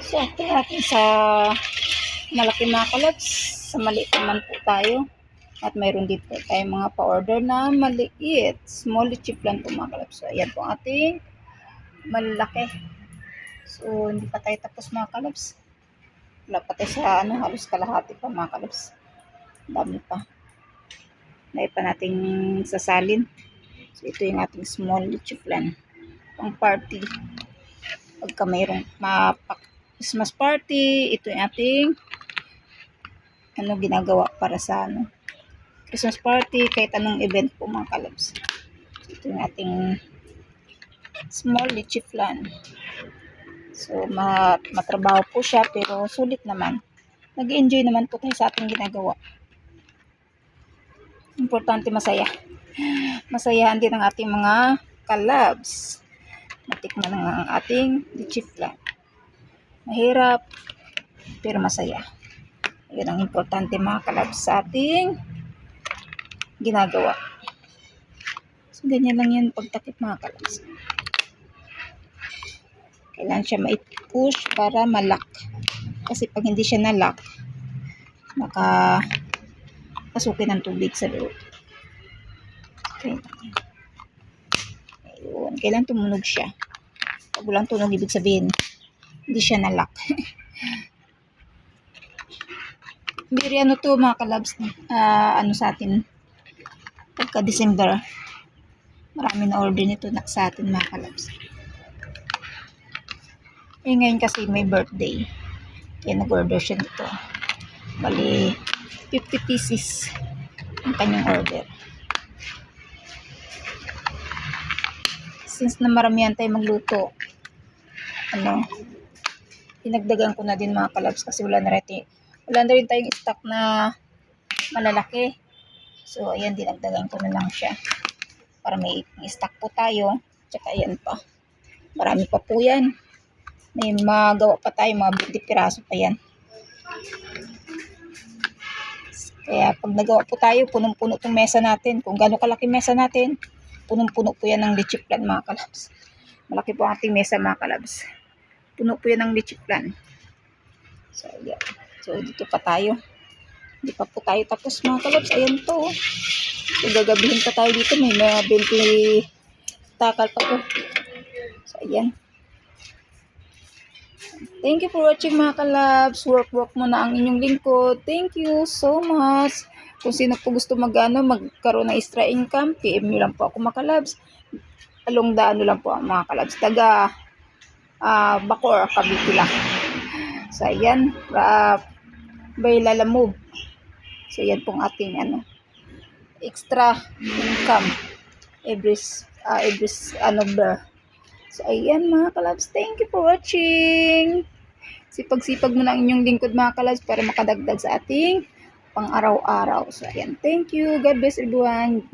So, ito natin sa malaki mga kalabs. Sa maliit naman po tayo. At mayroon dito tayong mga pa-order na maliit. Small chip lang po mga kalabs. So, ayan po ating malaki. So, hindi pa tayo tapos mga kalabs. Wala pa tayo sa halos kalahati pa mga kalabs. Dami pa. Dahil pa nating sasalin. So, ito yung ating small chip lang. Pang party. Pagka mayroong Christmas party, ito yung ating ginagawa para sa Christmas party, kahit anong event po mga kalabs. So, ito yung ating small litchi flan. So, matrabaho po siya pero sulit naman. Nag-enjoy naman po tayo sa ating ginagawa. Importante masaya. Masayahan din ang ating mga kalabs. Matikman ang ating litchi flan. Mahirap pero masaya. Yan ang importante mga kalabs sa ating ginagawa. So, ganyan lang yan pagtakip mga kalabs. Kailangan siya ma-push para malak. Kasi pag hindi siya nalock, pasukin ng tubig sa loob. Okay. Ayun. Kailangan tumunog siya. Pag walang tunog, ibig sabihin, hindi siya nalock. Biri to mga kalabs, sa atin pagka December, marami na order nito sa atin mga kalabs. Ngayon kasi may birthday, kaya nag-order siya nito. Bali 50 pieces ang kanyang order. Since na maramihan tayo magluto, pinagdagan ko na din mga kalabs kasi wala na rin tayong stock na malalaki. So, ayan, dinagdagan ko na lang siya. Para may stock po tayo. Tsaka, ayan pa. Marami pa po yan. May magawa pa tayo, mga 20 piraso pa yan. Kaya, pag nagawa po tayo, punong-puno itong mesa natin. Kung gano'ng kalaki mesa natin, punong-puno po yan ng litchi flan, mga kalabs. Malaki po ang ating mesa, mga kalabs. Puno po yan ng litchi flan. So, ayan. So, dito pa tayo. Hindi pa po tayo tapos mga kalabs. Ayan to. So, gagabihin pa tayo dito. May mga 20 takal pa to. So, ayan. Thank you for watching mga kalabs. Work muna ang inyong lingkod. Thank you so much. Kung sino po gusto magkaroon ng extra income, PM nyo lang po ako mga kalabs. Along lang po ang mga kalabs. Taga Bacoor, Cavite lang. So, ayan. By Lalamove. So, yan pong ating extra income every ber. So, ayan mga kalabs. Thank you for watching. Sipag-sipag mo na ang inyong lingkod mga kalabs para makadagdag sa ating pang araw-araw. So, ayan. Thank you. God bless everyone.